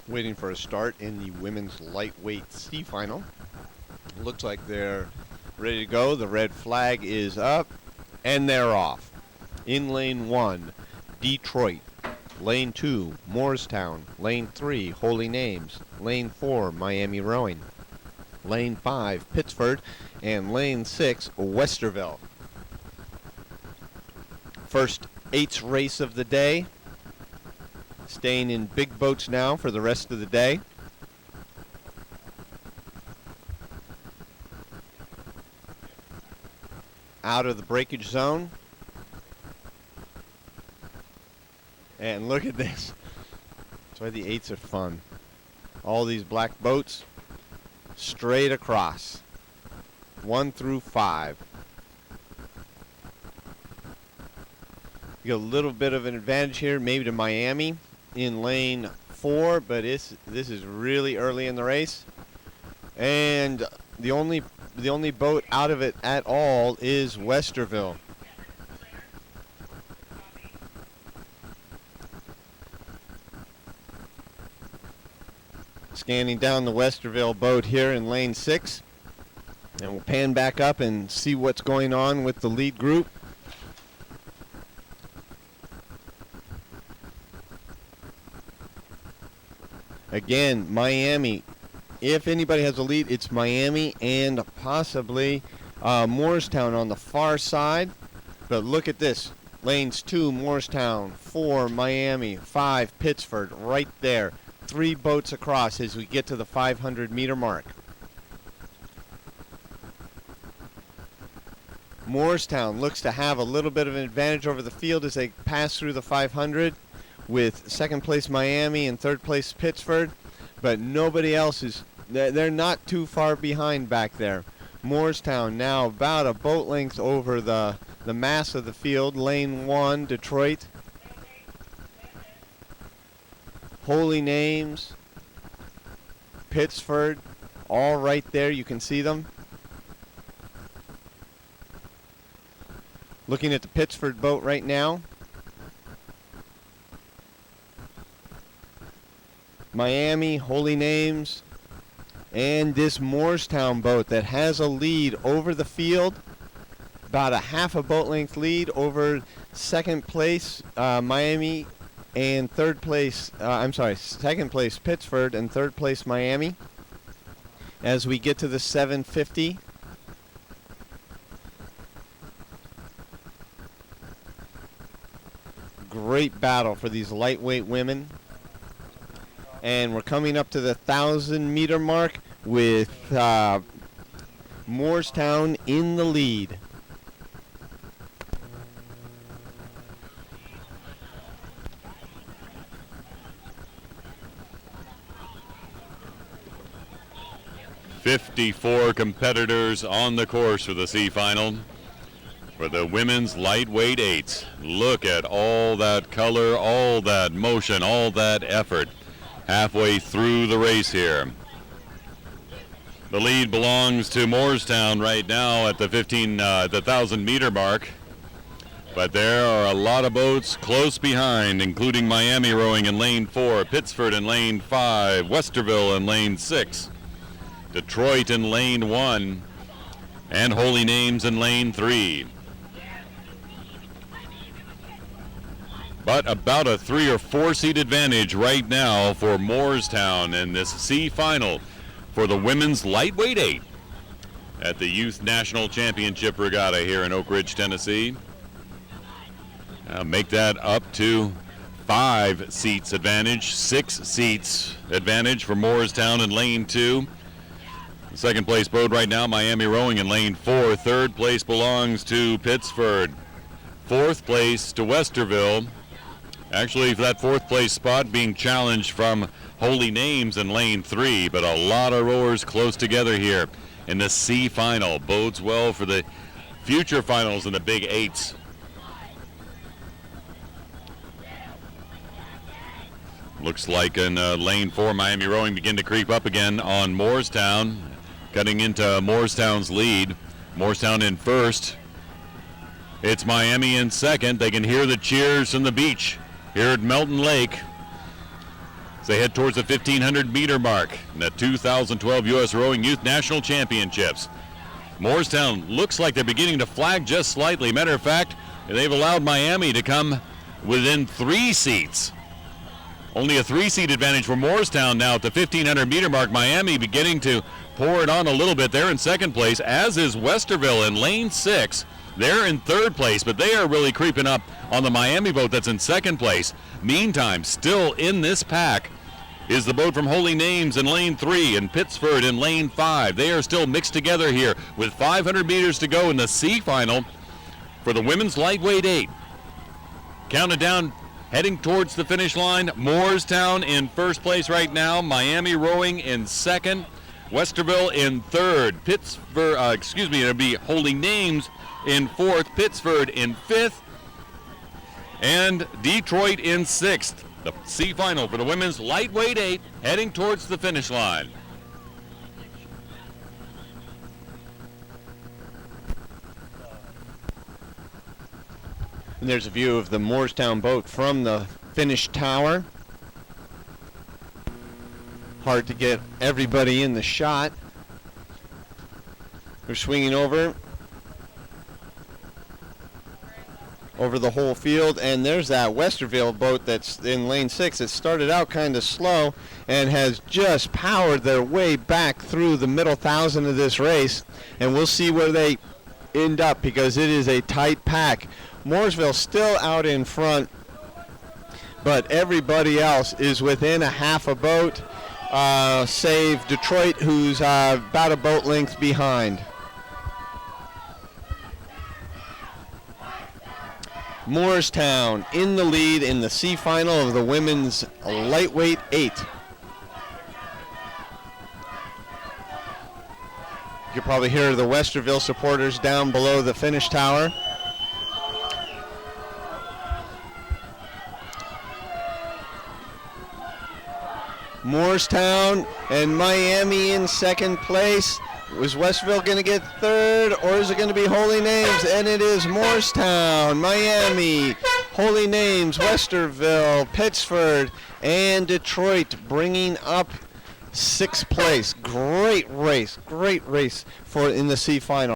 waiting for a start in the women's lightweight C final. Looks like they're ready to go. The red flag is up, and they're off. In lane 1, Detroit. Lane 2, Moorestown. Lane 3, Holy Names. Lane 4, Miami Rowing. Lane 5, Pittsford. And lane 6, Westerville. First 8's race of the day. Staying in big boats now for the rest of the day. Out of the breakage zone. And look at this. That's why the 8's are fun. All these black boats straight across. 1 through 5. You get a little bit of an advantage here, maybe to Miami in lane 4, but this is really early in the race. And the only boat out of it at all is Westerville. Scanning down the Westerville boat here in lane 6. And we'll pan back up and see what's going on with the lead group. Again, Miami. If anybody has a lead, it's Miami and possibly Moorestown on the far side. But look at this. Lanes 2, Moorestown, 4, Miami, 5, Pittsford, right there. 3 boats across as we get to the 500-meter mark. Moorestown looks to have a little bit of an advantage over the field as they pass through the 500 with second place Miami and third place Pittsford, but nobody else is, they're not too far behind back there. Moorestown now about a boat length over the mass of the field. Lane 1, Detroit. Holy Names, Pittsford, all right there, you can see them. Looking at the Pittsford boat right now. Miami, Holy Names, and this Moorestown boat that has a lead over the field. About a half a boat length lead over second place Miami and third place, second place Pittsford and third place Miami. As we get to the 750. Great battle for these lightweight women. And we're coming up to the 1,000-meter mark with Moorestown in the lead. "54 competitors on the course for the C final. For the women's lightweight 8s, look at all that color, all that motion, all that effort halfway through the race here. The lead belongs to Moorestown right now at the 1,000-meter mark, but there are a lot of boats close behind, including Miami Rowing in lane 4, Pittsford in lane 5, Westerville in lane 6, Detroit in lane 1, and Holy Names in lane 3. But about a 3 or 4 seat advantage right now for Moorestown in this C final for the women's lightweight 8 at the Youth National Championship Regatta here in Oak Ridge, Tennessee. Now make that up to 5 seats advantage, 6 seats advantage for Moorestown in lane 2. The second place boat right now, Miami Rowing in lane 4. Third place belongs to Pittsford. Fourth place to Westerville. Actually, for that fourth place spot being challenged from Holy Names in lane 3, but a lot of rowers close together here in the C final. Bodes well for the future finals in the Big 8s. Looks like in lane 4, Miami Rowing begin to creep up again on Moorestown, cutting into Moorestown's lead. Moorestown in first. It's Miami in second. They can hear the cheers from the beach here at Melton Lake. as they head towards the 1,500 meter mark in the 2012 U.S. Rowing Youth National Championships. Moorestown looks like they're beginning to flag just slightly. Matter of fact, they've allowed Miami to come within 3 seats. Only a 3-seat advantage for Moorestown now at the 1,500 meter mark. Miami beginning to pour it on a little bit. They're in second place, as is Westerville in lane 6. They're in third place, but they are really creeping up on the Miami boat that's in second place. Meantime, still in this pack is the boat from Holy Names in lane 3 and Pittsford in lane 5. They are still mixed together here with 500 meters to go in the C final for the women's lightweight 8. Counted down, heading towards the finish line. Moorestown in first place right now. Miami Rowing in second. Westerville in third. It'll be Holy Names in fourth. Pittsford in fifth. And Detroit in sixth. The C final for the women's lightweight 8 heading towards the finish line. And there's a view of the Moorestown boat from the finish tower. Hard to get everybody in the shot. They're swinging over the whole field, and there's that Westerville boat that's in lane 6. It started out kind of slow and has just powered their way back through the middle 1,000 of this race, and we'll see where they end up because it is a tight pack. Mooresville still out in front, but everybody else is within a half a boat, save Detroit, who's about a boat length behind. Moorestown in the lead in the C final of the women's lightweight 8. You can probably hear the Westerville supporters down below the finish tower. Moorestown and Miami in second place. Was Westerville going to get third, or is it going to be Holy Names? And it is Moorestown, Miami, Holy Names, Westerville, Pittsford, and Detroit bringing up sixth place. Great race for in the C final.